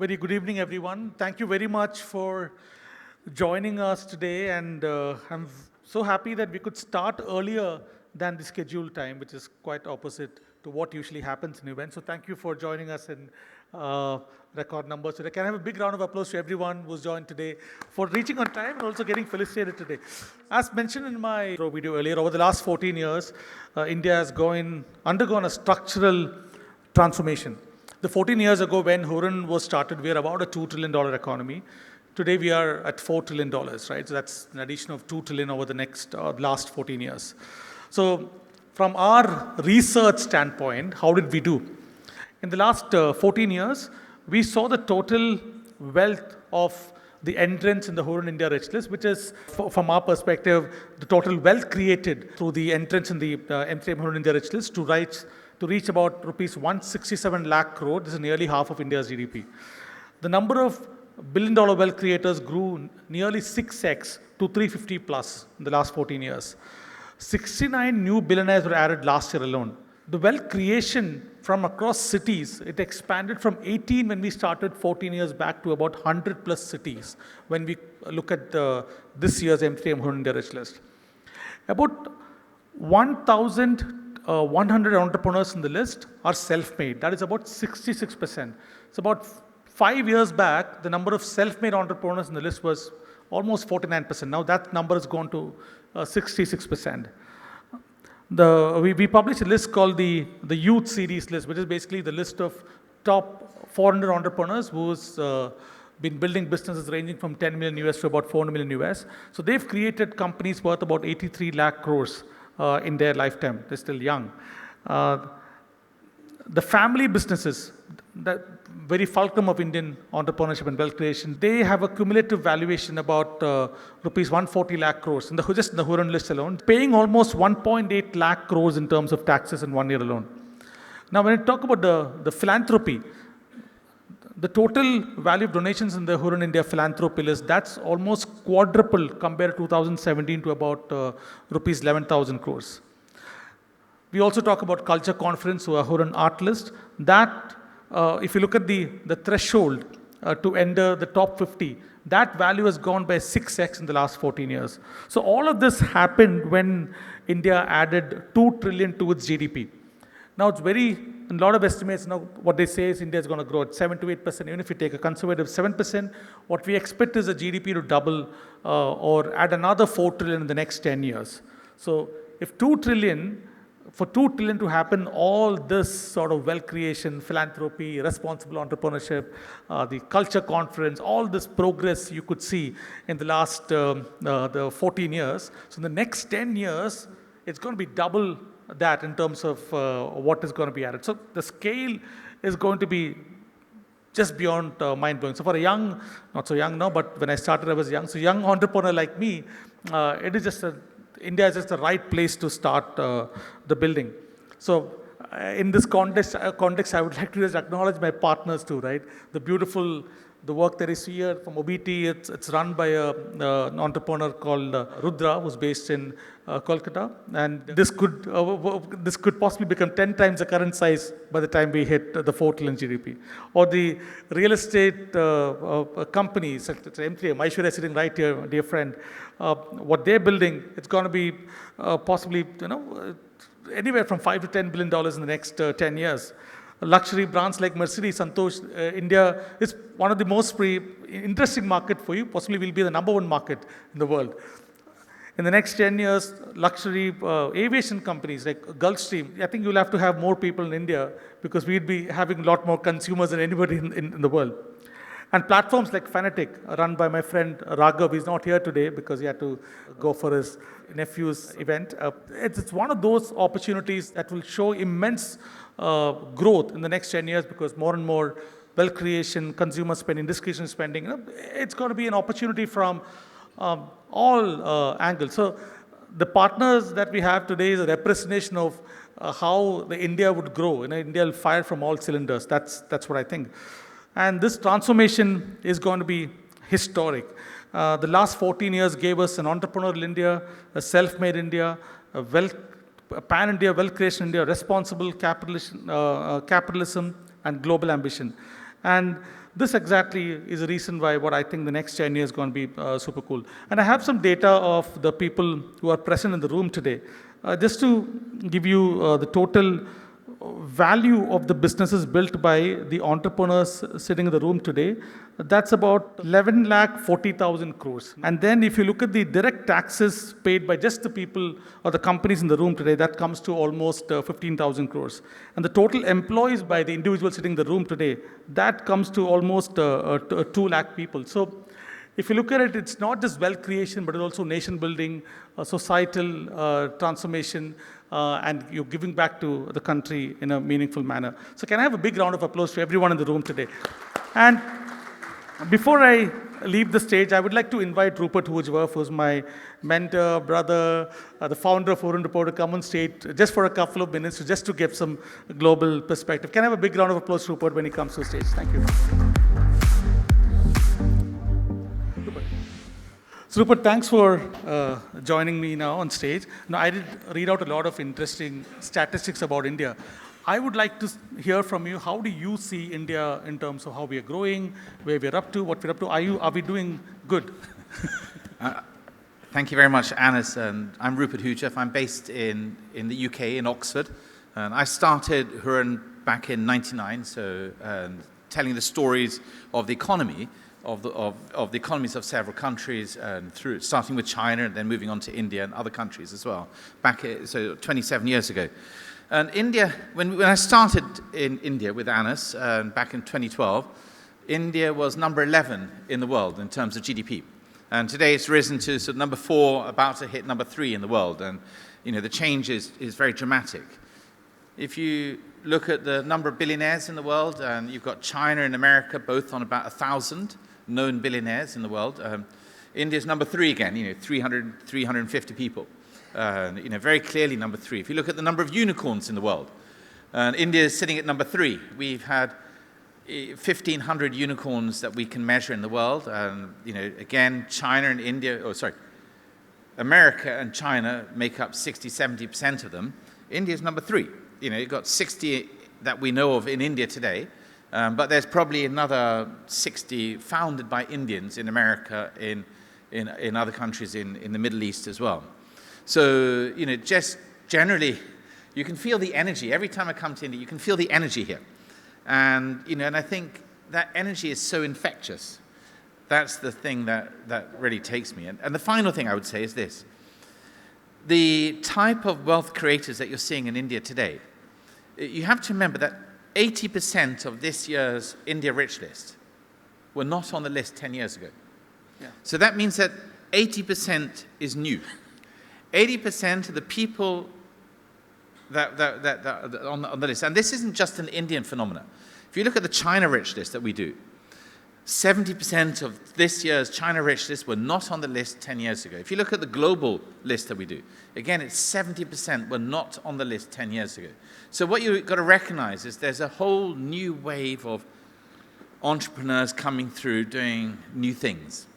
Very good evening, everyone. Thank you very much for joining us today. And I'm so happy that we could start earlier than the scheduled time, which is quite opposite to what usually happens in events. So thank you for joining us in record numbers today. Can I have a big round of applause to everyone who's joined today for reaching on time and also getting felicitated today. As mentioned in my intro video earlier, over the last 14 years, India has undergone a structural transformation. The 14 years ago when Hurun was started, we were about a $2 trillion economy. Today we are at $4 trillion, right? So that's an addition of 2 trillion over the last 14 years. So from our research standpoint, how did we do? In the last 14 years, we saw the total wealth of the entrants in the Hurun India rich list, which is, from our perspective, the total wealth created through the entrants in the M3M Hurun India rich list to reach about rupees 167 lakh crore. This is nearly half of India's GDP. The number of billion-dollar wealth creators grew nearly 6x to 350 plus in the last 14 years. 69 new billionaires were added last year alone. The wealth creation from across cities, it expanded from 18 when we started 14 years back to about 100 plus cities when we look at this year's M3M Hurun India rich list. About 1,100 entrepreneurs in the list are self-made. That is about 66%. So about 5 years back, the number of self-made entrepreneurs in the list was almost 49%. Now that number has gone to 66%. We published a list called the Youth Series list, which is basically the list of top 400 entrepreneurs who's been building businesses ranging from 10 million US to about 400 million US. So they've created companies worth about 83 lakh crores in their lifetime. They're still young. The family businesses, the very fulcrum of Indian entrepreneurship and wealth creation, they have a cumulative valuation about rupees 140 lakh crores just in the Hurun list alone, paying almost 1.8 lakh crores in terms of taxes in 1 year alone. Now, when I talk about the philanthropy, the total value of donations in the Hurun India philanthropy list, that's almost quadrupled compared to 2017 to about rupees 11,000 crores. We also talk about culture conference or Hurun art list. That, if you look at the threshold to enter the top 50, that value has gone by 6x in the last 14 years. So all of this happened when India added 2 trillion to its GDP. Now it's a lot of estimates, what they say is India is going to grow at 7 to 8%. Even if you take a conservative 7%, what we expect is the GDP to double or add another 4 trillion in the next 10 years. So if for 2 trillion to happen, all this sort of wealth creation, philanthropy, responsible entrepreneurship, the culture conference, all this progress you could see in the last the 14 years. So in the next 10 years, it's going to be double that in terms of what is going to be added. So the scale is going to be just beyond mind-blowing. So for a young, not so young now, but when I started I was young, so young entrepreneur like me, India is just the right place to start the building. So in this context, I would like to just acknowledge my partners too, right? The work that is here from OBT, it's run by an entrepreneur called Rudra, who's based in Kolkata. And this could possibly become 10 times the current size by the time we hit the 4 trillion GDP. Or the real estate companies, such as M3M, Aishwarya sitting right here, dear friend, what they're building, it's going to be possibly, anywhere from $5 to $10 billion in the next 10 years. Luxury brands like Mercedes, Santosh, India is one of the most interesting market for you. Possibly will be the number one market in the world. In the next 10 years, luxury aviation companies like Gulfstream, I think you'll have to have more people in India because we'd be having a lot more consumers than anybody in the world. And platforms like Fanatic, run by my friend Raghav, he's not here today because he had to go for his nephew's event. It's one of those opportunities that will show immense growth in the next 10 years because more and more wealth creation, consumer spending, discretionary spending, it's going to be an opportunity from all angles. So the partners that we have today is a representation of how the India would grow. India will fire from all cylinders. That's what I think. And this transformation is going to be historic. The last 14 years gave us an entrepreneurial India, a self-made India, a pan-India, wealth creation India, responsible capitalism, and global ambition. And this exactly is the reason why what I think the next 10 years is going to be super cool. And I have some data of the people who are present in the room today. Just to give you the total value of the businesses built by the entrepreneurs sitting in the room today, that's about 11 lakh 40,000 crores. And then if you look at the direct taxes paid by just the people or the companies in the room today, that comes to almost 15,000 crores. And the total employees by the individuals sitting in the room today, that comes to almost 2 lakh people. So if you look at it, it's not just wealth creation, but it's also nation building, societal transformation, and you're giving back to the country in a meaningful manner. So can I have a big round of applause to everyone in the room today? And before I leave the stage, I would like to invite Rupert Hoojworth, who's my mentor, brother, the founder of Hurun India, to come on stage just for a couple of minutes, just to give some global perspective. Can I have a big round of applause to Rupert when he comes to the stage? Thank you. So Rupert, thanks for joining me now on stage. Now, I did read out a lot of interesting statistics about India. I would like to hear from you, how do you see India in terms of how we are growing, where we're up to, what we're up to? Are we doing good? Thank you very much, Anas. I'm Rupert Hoojworth. I'm based in the UK, in Oxford. And I started Hurun back in '99, so telling the stories of the economy, of the economies of several countries, starting with China and then moving on to India and other countries as well, so 27 years ago. And India, when I started in India with Anas back in 2012, India was number 11 in the world in terms of GDP. And today it's risen to sort of number 4, about to hit number 3 in the world. And the change is very dramatic. If you look at the number of billionaires in the world, and you've got China and America both on about 1,000 known billionaires in the world. India's number 3 again, 350 people. Very clearly number 3. If you look at the number of unicorns in the world, India is sitting at number 3. We've had 1,500 unicorns that we can measure in the world. Again, China and India, America and China make up 60-70% of them. India's number 3. You've got 60 that we know of in India today, but there's probably another 60 founded by Indians in America, in other countries in the Middle East as well. So, just generally, you can feel the energy. Every time I come to India, you can feel the energy here. And, and I think that energy is so infectious. That's the thing that really takes me. And the final thing I would say is this. The type of wealth creators that you're seeing in India today, you have to remember that 80% of this year's India Rich List were not on the list 10 years ago. Yeah. So that means that 80% is new. 80% of the people that on the list, and this isn't just an Indian phenomenon. If you look at the China Rich List that we do, 70% of this year's China Rich List were not on the list 10 years ago. If you look at the global list that we do, again, it's 70% were not on the list 10 years ago. So what you've got to recognize is there's a whole new wave of entrepreneurs coming through doing new things.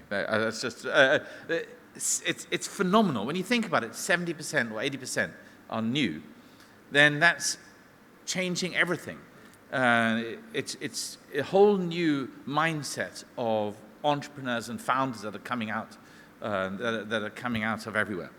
That's just, it's phenomenal. When you think about it, 70% or 80% are new, then that's changing everything. It's a whole new mindset of entrepreneurs and founders that are coming out, that are coming out of everywhere.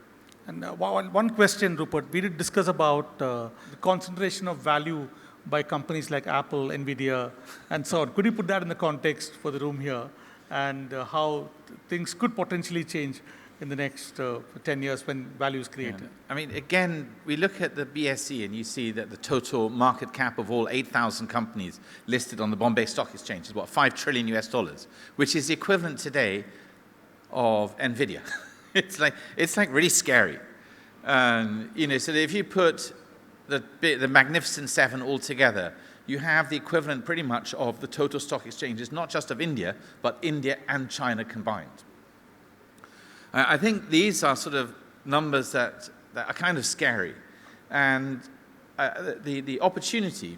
And one question, Rupert, we did discuss about the concentration of value by companies like Apple, NVIDIA, and so on. Could you put that in the context for the room here, and how things could potentially change in the next 10 years when value is created? Yeah. I mean, again, we look at the BSE and you see that the total market cap of all 8,000 companies listed on the Bombay Stock Exchange is what, $5 trillion US, which is the equivalent today of NVIDIA. It's like really scary. So that if you put the Magnificent Seven all together, you have the equivalent pretty much of the total stock exchanges, not just of India, but India and China combined. I think these are sort of numbers that are kind of scary. And the opportunity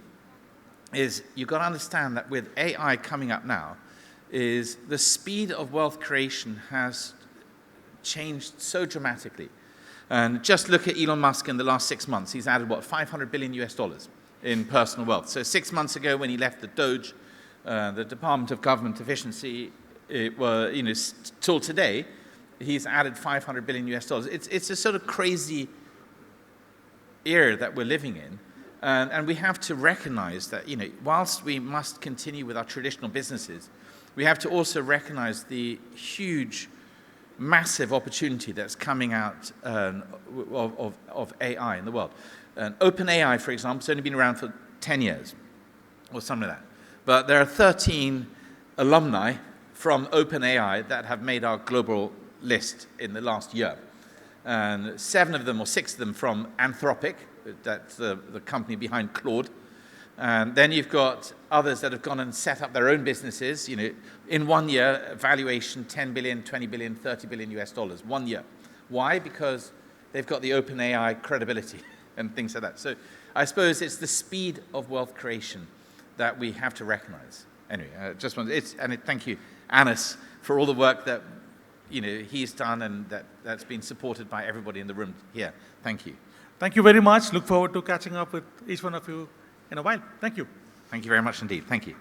is, you've got to understand that with AI coming up now, is the speed of wealth creation has changed so dramatically. And just look at Elon Musk in the last 6 months. He's added, what, $500 billion US in personal wealth. So 6 months ago when he left the Doge the Department of Government Efficiency, till today, he's added $500 billion US. It's a sort of crazy era that we're living in. And we have to recognize that, whilst we must continue with our traditional businesses, we have to also recognize the huge, massive opportunity that's coming out of AI in the world. OpenAI, for example, has only been around for 10 years or something like that. But there are 13 alumni from OpenAI that have made our global list in the last year. And 7 of them or 6 of them from Anthropic, that's the company behind Claude. And then you've got others that have gone and set up their own businesses, in 1 year, valuation 10 billion, 20 billion, 30 billion US dollars, 1 year. Why? Because they've got the OpenAI credibility and things like that. So I suppose it's the speed of wealth creation that we have to recognize. Anyway, thank you, Anas, for all the work that he's done and that's been supported by everybody in the room here. Thank you. Thank you very much. Look forward to catching up with each one of you in a while. Thank you. Thank you very much indeed. Thank you.